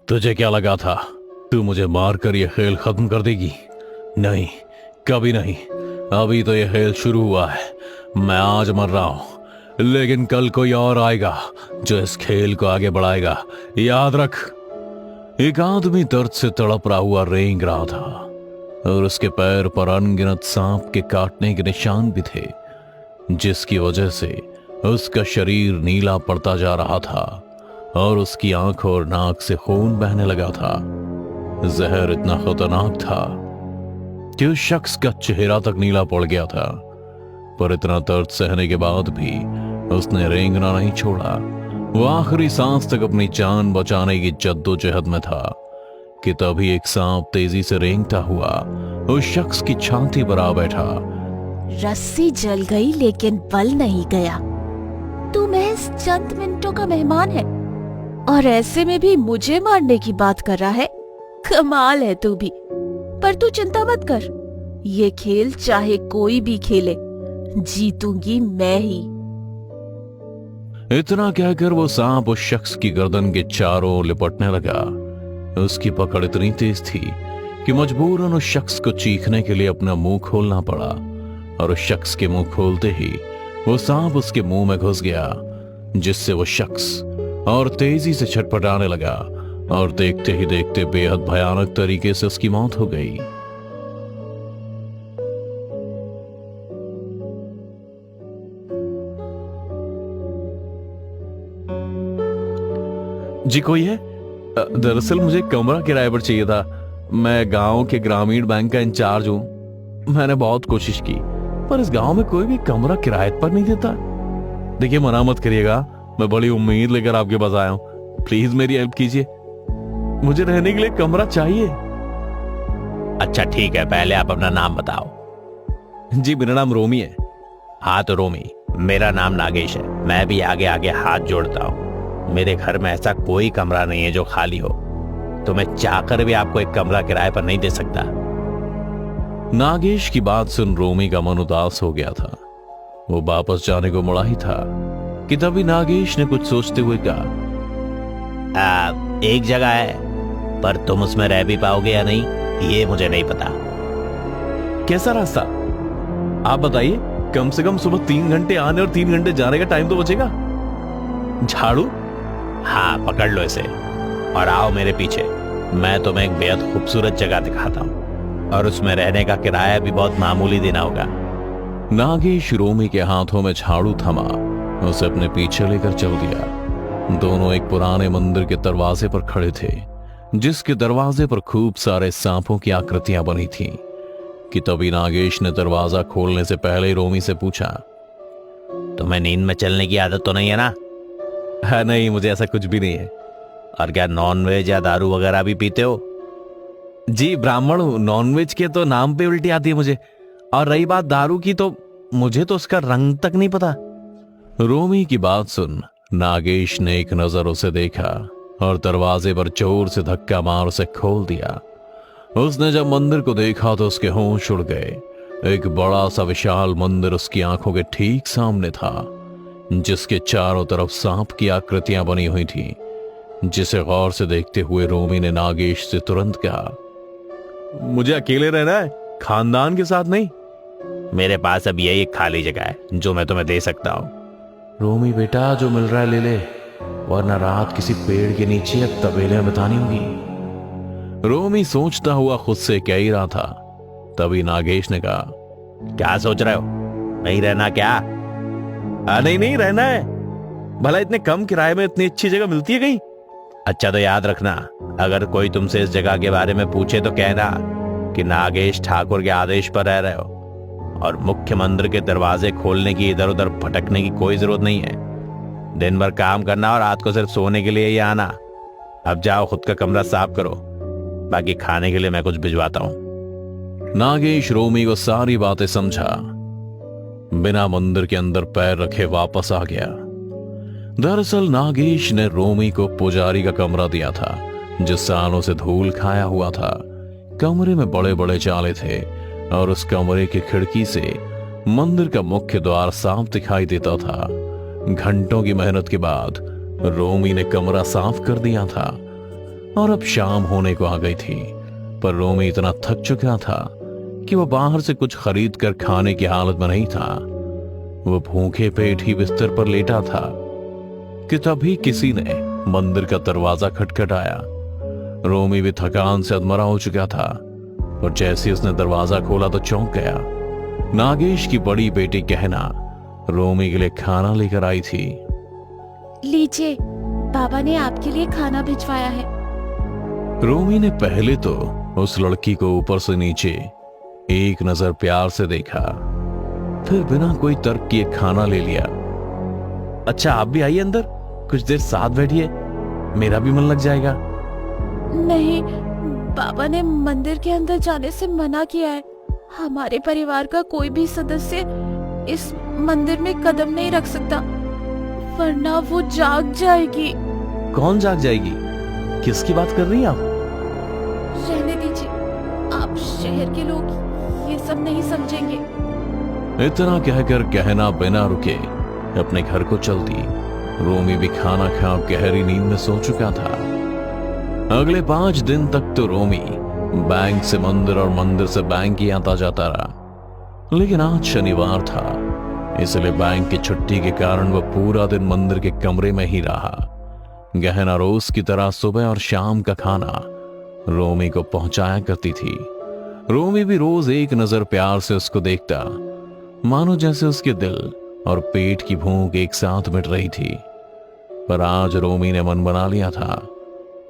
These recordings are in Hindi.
तुझे क्या लगा था तू मुझे मारकर यह खेल खत्म कर देगी? नहीं, कभी नहीं। अभी तो यह खेल शुरू हुआ है। मैं आज मर रहा हूं, लेकिन कल कोई और आएगा जो इस खेल को आगे बढ़ाएगा। याद रख। एक आदमी दर्द से तड़प रहा हुआ रेंग रहा था और उसके पैर पर अनगिनत सांप के काटने के निशान भी थे, जिसकी वजह से उसका शरीर नीला पड़ता जा रहा था और उसकी आंखों और नाक से खून बहने लगा था। जहर इतना खतरनाक था कि उस शख्स का चेहरा तक नीला पड़ गया था, पर इतना दर्द सहने के बाद भी उसने रेंगना नहीं छोड़ा। वो आखिरी सांस तक अपनी जान बचाने की जद्दोजहद में था कि तभी एक सांप तेजी से रेंगता हुआ उस शख्स की छाती पर आ बैठा। रस्सी जल गई लेकिन बल नहीं गया। तू महज चंद मिनटों का मेहमान है और ऐसे में भी मुझे मारने की बात कर रहा है। कमाल है तू भी। पर तू चिंता मत कर, ये खेल चाहे कोई भी खेले, जीतूंगी मैं ही। इतना कहकर वो सांप उस शख्स की गर्दन के चारों ओर लिपटने लगा। उसकी पकड़ इतनी तेज थी कि मजबूरन उस शख्स को चीखने के लिए अपना मुंह खोलना पड़ा, और उस शख्स के मुंह खोलते ही वो सांप उसके मुंह में घुस गया, जिससे वो शख्स और तेजी से छटपटाने लगा और देखते ही देखते बेहद भयानक तरीके से उसकी मौत हो गई। जी कोई है? दरअसल मुझे कमरा किराए पर चाहिए था। मैं गांव के ग्रामीण बैंक का इंचार्ज हूं। मैंने बहुत कोशिश की, पर इस गांव में कोई भी कमरा किराए पर नहीं देता। देखिए, मना मत करिएगा, मैं बड़ी उम्मीद लेकर आपके पास आया हूं। प्लीज मेरी हेल्प कीजिए, मुझे रहने के लिए कमरा चाहिए। अच्छा ठीक है, पहले आप अपना नाम बताओ। जी मेरा नाम रोमी है। हाँ तो रोमी, मेरा नाम नागेश है। मैं भी आगे आगे हाथ जोड़ता हूँ। मेरे घर में ऐसा कोई कमरा नहीं है जो खाली हो, तो मैं चाहकर भी आपको एक कमरा किराए पर नहीं दे सकता। नागेश की बात सुन रोमी का मन उदास हो गया था। वो वापस जाने को मुड़ा ही था कि तभी नागेश ने कुछ सोचते हुए कहा, एक जगह है, पर तुम उसमें रह भी पाओगे या नहीं ये मुझे नहीं पता। कैसा रास्ता? आप बताइए। कम से कम सुबह 3 घंटे आने और 3 घंटे जाने का टाइम तो बचेगा। झाड़ू? हाँ, पकड़ लो इसे और आओ मेरे पीछे। मैं तुम्हें एक बेहद खूबसूरत जगह दिखाता हूँ और उसमें रहने का किराया भी बहुत मामूली देना होगा। नागेश रोमी के हाथों में झाड़ू थमा उसे अपने पीछे लेकर चल दिया। दोनों एक पुराने मंदिर के दरवाजे पर खड़े थे, जिसके दरवाजे पर खूब सारे सांपों की आकृतियां बनी थीं, कि तभी नागेश ने दरवाजा खोलने से पहले रोमी से पूछा, तुम्हें नींद में चलने की आदत तो नहीं है ना? है नहीं, मुझे ऐसा कुछ भी नहीं है। और क्या नॉनवेज या दारू वगैरह भी पीते हो? जी ब्राह्मण हूं, नॉनवेज के तो नाम पे उल्टी आती है मुझे, और रही बात दारू की तो मुझे तो उसका रंग तक नहीं पता। रोमी की बात सुन नागेश ने एक नजर उसे देखा और दरवाजे पर जोर से धक्का मार उसे खोल दिया। उसने जब मंदिर को देखा तो उसके होश उड़ गए। एक बड़ा सा विशाल मंदिर उसकी आंखों के ठीक सामने था, जिसके चारों तरफ सांप की आकृतियां बनी हुई थीं, जिसे गौर से देखते हुए रोमी ने नागेश से तुरंत कहा, मुझे अकेले रहना है, खानदान के साथ नहीं। मेरे पास अब यही एक खाली जगह है जो मैं तुम्हें दे सकता हूँ। रोमी बेटा, जो मिल रहा है ले ले, वरना रात किसी पेड़ के नीचे या तबेले में बितानी होगी। रोमी सोचता हुआ खुद से कह ही रहा था। तभी नागेश ने कहा, क्या सोच रहे हो? नहीं रहना क्या? नहीं नहीं, रहना है। भला इतने कम किराए में इतनी अच्छी जगह मिलती है कहीं? अच्छा तो याद रखना, अगर कोई तुमसे इस जगह के बारे में पूछे तो कहना कि नागेश ठाकुर के आदेश पर रह रहे हो, और मुख्य मंदिर के दरवाजे खोलने की इधर उधर भटकने की कोई जरूरत नहीं है। दिन भर काम करना और रात को सिर्फ सोने के लिए ही आना। अब जाओ, खुद का कमरा साफ करो, बाकी खाने के लिए मैं कुछ भिजवाता हूं। नागेश रोमी को सारी बातें समझा, बिना मंदिर के अंदर पैर रखे वापस आ गया। दरअसल नागेश ने रोमी को पुजारी का कमरा दिया था, जो सालों से धूल खाया हुआ था। कमरे में बड़े बड़े चाले थे और उस कमरे की खिड़की से मंदिर का मुख्य द्वार साफ दिखाई देता था। घंटों की मेहनत के बाद रोमी ने कमरा साफ कर दिया था और अब शाम होने को आ गई थी, पर रोमी इतना थक चुका था कि वो बाहर से कुछ खरीद कर खाने की हालत में नहीं था। वो भूखे पेट ही बिस्तर पर लेटा था कि तभी किसी ने मंदिर का दरवाजा खटखटाया। रोमी भी थकान से अधमरा हो चुका था और जैसे उसने दरवाजा खोला तो चौंक गया। नागेश की बड़ी बेटी गहना रोमी के लिए खाना लेकर आई थी। लीजिए, बाबा ने आपके लिए खाना भिजवाया है। रोमी ने पहले तो उस लड़की को ऊपर से नीचे एक नजर प्यार से देखा, फिर बिना कोई तर्क किए खाना ले लिया। अच्छा, आप भी आइए अंदर, कुछ देर साथ बैठिए, मेरा भी मन लग जाएगा। नहीं, बाबा ने मंदिर के अंदर जाने से मना किया है। हमारे परिवार का कोई भी सदस्य इस मंदिर में कदम नहीं रख सकता, वरना वो जाग जाएगी। कौन जाग जाएगी? किसकी बात कर रही हैं आप? रहने दीजिए, आप शहर के लोग ये सब नहीं समझेंगे। इतना कहकर गहना बिना रुके अपने घर को चल दी। रोमी भी खाना खा गहरी नींद में सो चुका था। अगले 5 दिन तक तो रोमी बैंक से मंदिर और मंदिर से बैंक ही आता जाता रहा, लेकिन आज शनिवार था, इसलिए बैंक की छुट्टी के कारण वह पूरा दिन मंदिर के कमरे में ही रहा। गहना रोज की तरह सुबह और शाम का खाना रोमी को पहुंचाया करती थी। रोमी भी रोज एक नजर प्यार से उसको देखता, मानो जैसे उसके दिल और पेट की भूख एक साथ मिट रही थी। पर आज रोमी ने मन बना लिया था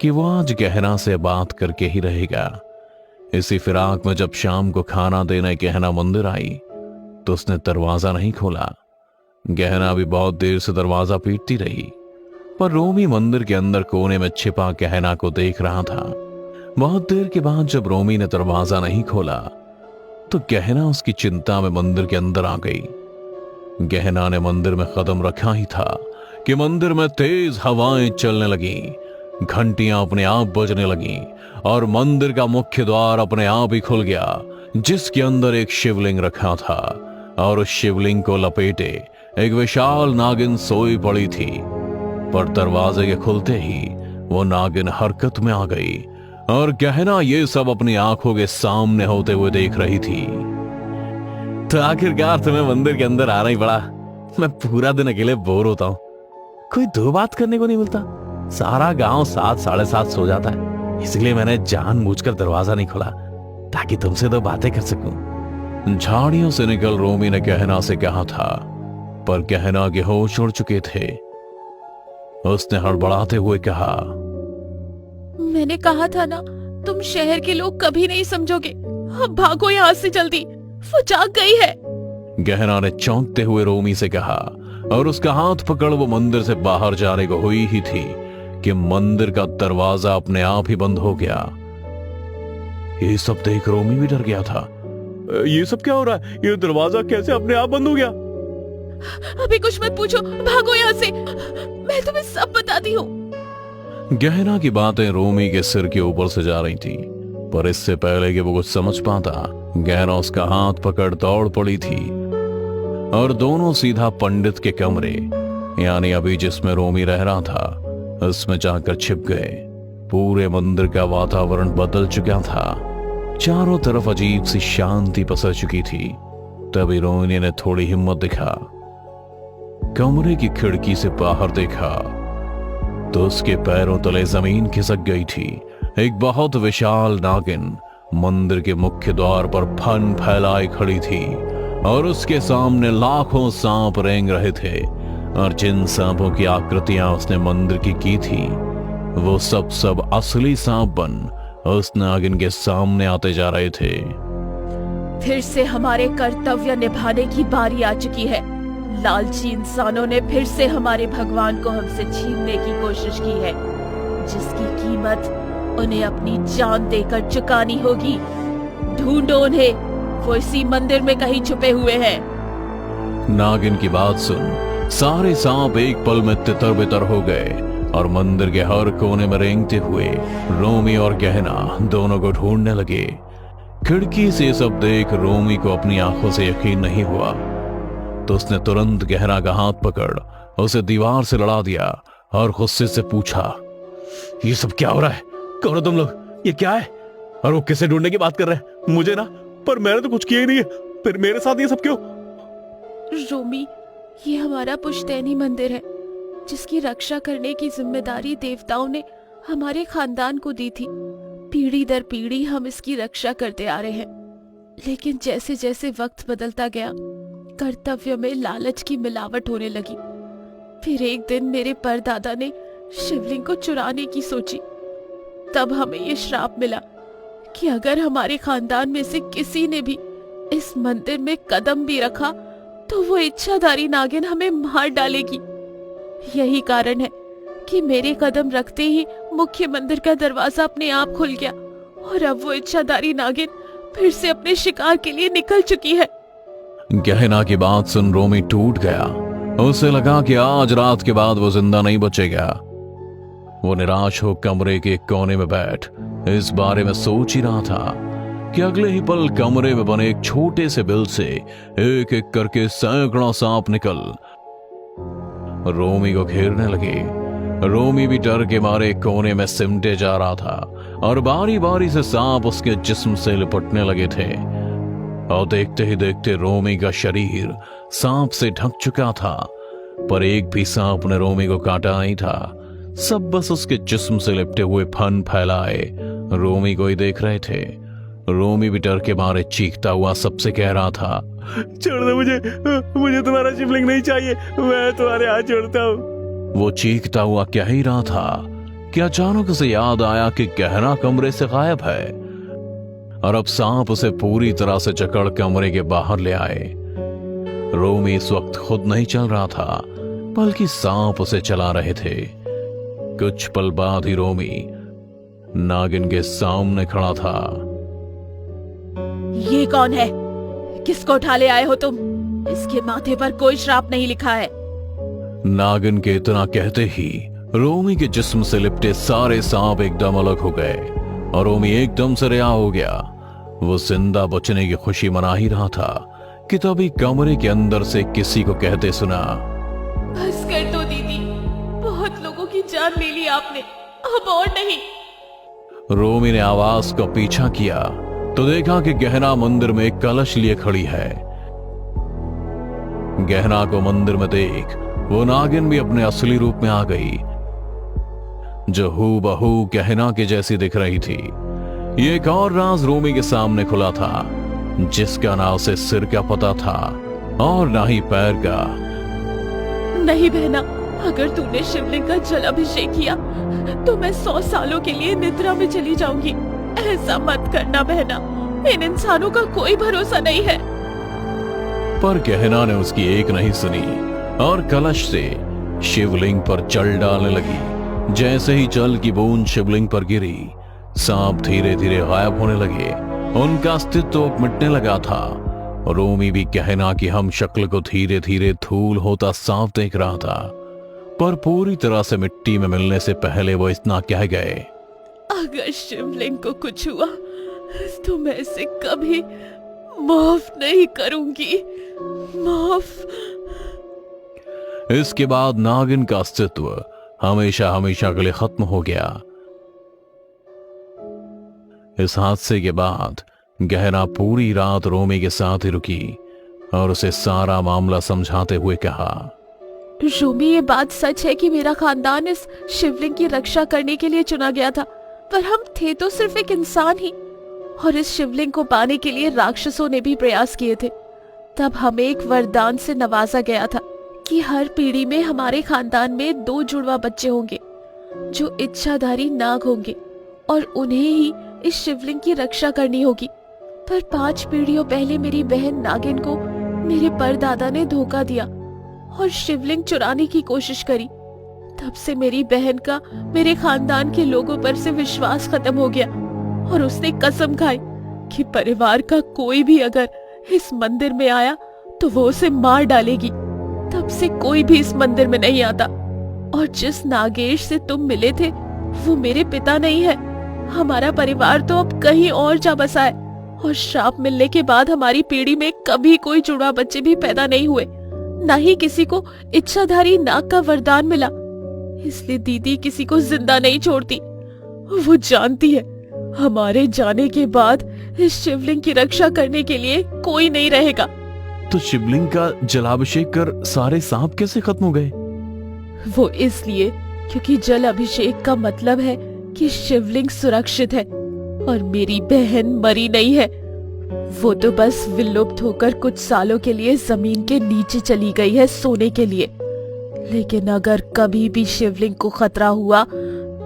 कि वो आज गहना से बात करके ही रहेगा। इसी फिराक में जब शाम को खाना देने गहना मंदिर आई तो उसने दरवाजा नहीं खोला। गहना भी बहुत देर से दरवाजा पीटती रही, पर रोमी मंदिर के अंदर कोने में छिपा गहना को देख रहा था। बहुत देर के बाद जब रोमी ने दरवाजा नहीं खोला तो गहना उसकी चिंता में मंदिर के अंदर आ गई। गहना ने मंदिर में कदम रखा ही था कि मंदिर में तेज हवाएं चलने लगी, घंटियां अपने आप बजने लगी और मंदिर का मुख्य द्वार अपने आप ही खुल गया, जिसके अंदर एक शिवलिंग रखा था और उस शिवलिंग को लपेटे एक विशाल नागिन सोई पड़ी थी। पर दरवाजे के खुलते ही वो नागिन हरकत में आ गई और गहना ये सब अपनी आंखों के सामने होते हुए देख रही थी। तो आखिरकार तुम्हें मंदिर के अंदर आना ही पड़ा। मैं पूरा दिन अकेले बोर होता हूँ, कोई दो बात करने को नहीं मिलता। सारा गांव 7 साढ़े 7 सो जाता है, इसलिए मैंने जानबूझकर दरवाजा नहीं खोला ताकि तुमसे दो बातें कर सकूं। झाड़ियों से निकल रोमी ने गहना से कहा था, पर गहना के होश उड़ चुके थे। उसने हड़बड़ाते हुए कहा, मैंने कहा था ना, तुम शहर के लोग कभी नहीं समझोगे। अब भागो यहाँ से जल्दी, वो जाग गई है। गहना ने चौंकते हुए रोमी से कहा और उसका हाथ पकड़ वो मंदिर से बाहर जाने को हुई ही थी कि मंदिर का दरवाजा अपने आप ही बंद हो गया। ये सब देख रोमी भी डर गया था। ये सब क्या हो रहा है? ये दरवाजा कैसे अपने आप बंद हो गया? अभी कुछ मत पूछो, भागो यहाँ से, मैं तुम्हें सब बताती हूँ। गहना की बातें रोमी के सिर के ऊपर से जा रही थी, पर इससे पहले कि वो कुछ समझ पाता, गहना उसका हाथ पकड़ दौड़ पड़ी थी और दोनों सीधा पंडित के कमरे, यानी अभी जिसमें रोमी रह रहा था, उसमें जाकर छिप गए। पूरे मंदिर का वातावरण बदल चुका था, चारों तरफ अजीब सी शांति पसर चुकी थी। तभी रोमी ने थोड़ी हिम्मत दिखा, कमरे की खिड़की से बाहर देखा तो उसके पैरों तले जमीन खिसक गई थी। एक बहुत विशाल नागिन मंदिर के मुख्य द्वार पर फन फैलाए खड़ी थी और उसके सामने लाखों सांप रेंग रहे थे, और जिन सांपों की आकृतियां उसने मंदिर की थी वो सब असली सांप बन उस नागिन के सामने आते जा रहे थे। फिर से हमारे कर्तव्य निभाने की बारी आ चुकी है। लालची इंसानों ने फिर से हमारे भगवान को हमसे छीनने की कोशिश की है, जिसकी कीमत उन्हें अपनी जान देकर चुकानी होगी। ढूंढो उन्हें, वो इसी मंदिर में कहीं छुपे हुए हैं। नागिन की बात सुन सारे सांप एक पल में तितर बितर हो गए और मंदिर के हर कोने में रेंगते हुए रोमी और गहना दोनों को ढूंढने लगे। खिड़की से सब देख रोमी को अपनी आंखों से यकीन नहीं हुआ, तो उसने तुरंत गहना का हाथ पकड़ उसे दीवार से लड़ा दिया और गुस्से से पूछा, ये सब क्या हो रहा है? कौन हो तुम लोग? ये क्या है? और वो किसे ढूंढने की बात कर रहे हैं? मुझे ना, पर मैंने तो कुछ किया ही नहीं है, फिर मेरे साथ ये सब क्यों? रोमी, ये हमारा पुश्तैनी मंदिर है जिसकी रक्षा करने की जिम्मेदारी देवताओं ने हमारे खानदान को दी थी। पीढ़ी दर पीढ़ी हम इसकी रक्षा करते आ रहे हैं, लेकिन जैसे जैसे वक्त बदलता गया कर्तव्य में लालच की मिलावट होने लगी। फिर एक दिन मेरे परदादा ने शिवलिंग को चुराने की सोची। तब हमें ये श्राप मिला कि अगर हमारे खानदान में से किसी ने भी इस मंदिर में कदम भी रखा तो वो इच्छाधारी नागिन हमें मार डालेगी। यही कारण है कि मेरे कदम रखते ही मुख्य मंदिर का दरवाजा अपने आप खुल गया और अब वो इच्छाधारी नागिन फिर से अपने शिकार के लिए निकल चुकी है। गहना की बात सुन रोमी टूट गया। उसे लगा कि आज रात के बाद वो जिंदा नहीं बचेगा। वो निराश हो कमरे के कोने में बैठ इस बारे में सोच ही रहा था कि अगले ही पल कमरे में बने एक छोटे से बिल से एक एक करके सैकड़ों सांप निकल रोमी को घेरने लगे। रोमी भी डर के मारे कोने में सिमटे जा रहा था और बारी बारी से सांप उसके जिस्म से लिपटने लगे थे। और देखते ही देखते रोमी का शरीर सांप से ढक चुका था, पर एक भी सांप ने रोमी को काटा नहीं था। सब बस उसके जिस्म से लिपटे हुए फन फैलाए रोमी को ही देख रहे थे। रोमी भी डर के मारे चीखता हुआ सबसे कह रहा था, छोड़ दो मुझे तुम्हारा शिवलिंग नहीं चाहिए, मैं तुम्हारे हाथ जोड़ता हूँ। वो चीखता हुआ कह ही रहा था कि अचानक उसे याद आया कि गहना कमरे से गायब है और अब सांप उसे पूरी तरह से जकड़ कमरे के बाहर ले आए। रोमी इस वक्त खुद नहीं चल रहा था, बल्कि सांप उसे चला रहे थे। कुछ पल बाद ही रोमी नागिन के सामने खड़ा था। ये कौन है? किसको उठा ले आए हो तुम? इसके माथे पर कोई श्राप नहीं लिखा है। नागिन के इतना कहते ही रोमी के जिस्म से लिपटे सारे सांप एकदम अलग हो गए और रोमी एकदम से रिहा हो गया। वो जिंदा बचने की खुशी मना ही रहा था कि तभी कमरे के अंदर से किसी को कहते सुना, बस कर दो दीदी, बहुत लोगों की जान ले ली आपने, अब और नहीं। रोमी ने आवाज का पीछा किया तो देखा कि गहना मंदिर में एक कलश लिए खड़ी है। गहना को मंदिर में देख वो नागिन भी अपने असली रूप में आ गई, जो हूबहू गहना के जैसी दिख रही थी। ये एक और राज रोमी के सामने खुला था, जिसका ना उसे सिर का पता था और ना ही पैर का। नहीं बहना, अगर तूने शिवलिंग का जल अभिषेक किया तो मैं 100 सालों के लिए निद्रा में चली जाऊंगी। ऐसा मत करना बहना, इन इंसानों का कोई भरोसा नहीं है। पर गहना ने उसकी एक नहीं सुनी और कलश से शिवलिंग पर जल डालने लगी। जैसे ही जल की बूंद शिवलिंग पर गिरी, सांप धीरे धीरे गायब होने लगे, उनका अस्तित्व मिटने लगा था। रोमी भी गहना की हम शक्ल को धीरे धीरे धूल होता सांप देख रहा था, पर पूरी तरह से मिट्टी में मिलने से पहले वो इतना कह गए, अगर शिवलिंग को कुछ हुआ तो मैं इसे कभी माफ नहीं करूंगी, माफ। इसके बाद नागिन का अस्तित्व हमेशा हमेशा के लिए खत्म हो गया। इस हादसे के बाद गहना पूरी रात रोमी के साथ ही रुकी और उसे सारा मामला समझाते हुए कहा, रोमी, ये बात सच है कि मेरा खानदान इस शिवलिंग की रक्षा करने के लिए चुना गया था, पर हम थे तो सिर्फ एक इंसान ही, और इस शिवलिंग को पाने के लिए राक्षसों ने भी प्रयास किए थे। तब हमें एक वरदान से नवाजा गया था कि हर पीढ़ी में हमारे खानदान में 2 जुड़वा बच्चे होंगे जो इच्छाधारी नाग होंगे और उन्हें ही इस शिवलिंग की रक्षा करनी होगी। पर 5 पीढ़ियों पहले मेरी बहन नागिन को मेरे परदादा ने धोखा दिया और शिवलिंग चुराने की कोशिश करी। तब से मेरी बहन का मेरे खानदान के लोगों पर से विश्वास खत्म हो गया और उसने कसम खाई कि परिवार का कोई भी अगर इस मंदिर में आया तो वो उसे मार डालेगी। तब से कोई भी इस मंदिर में नहीं आता, और जिस नागेश से तुम मिले थे वो मेरे पिता नहीं है। हमारा परिवार तो अब कहीं और जा बसा है, और श्राप मिलने के बाद हमारी पीढ़ी में कभी कोई जुड़वा बच्चे भी पैदा नहीं हुए, ना ही किसी को इच्छाधारी नाग का वरदान मिला। इसलिए दीदी किसी को जिंदा नहीं छोड़ती। वो जानती है हमारे जाने के बाद इस शिवलिंग की रक्षा करने के लिए कोई नहीं रहेगा। तो शिवलिंग का जलाभिषेक कर सारे सांप कैसे खत्म हो गए? वो इसलिए क्योंकि जल अभिषेक का मतलब है कि शिवलिंग सुरक्षित है और मेरी बहन मरी नहीं है। वो तो बस विलुप्त होकर कुछ सालों के लिए जमीन के नीचे चली गई है सोने के लिए, लेकिन अगर कभी भी शिवलिंग को खतरा हुआ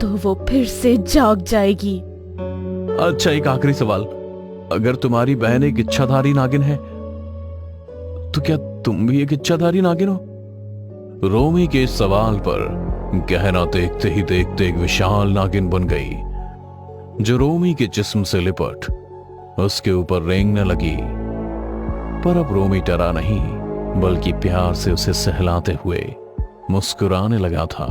तो वो फिर से जाग जाएगी। अच्छा, एक आखिरी सवाल, अगर तुम्हारी बहन एक इच्छाधारी नागिन है तो क्या तुम भी एक इच्छाधारी नागिन हो? रोमी के इस सवाल पर गहना देखते ही देखते एक विशाल नागिन बन गई जो रोमी के जिस्म से लिपट उसके ऊपर रेंगने लगी। पर अब रोमी डरा नहीं बल्कि प्यार से उसे सहलाते हुए मुस्कुराने लगा था।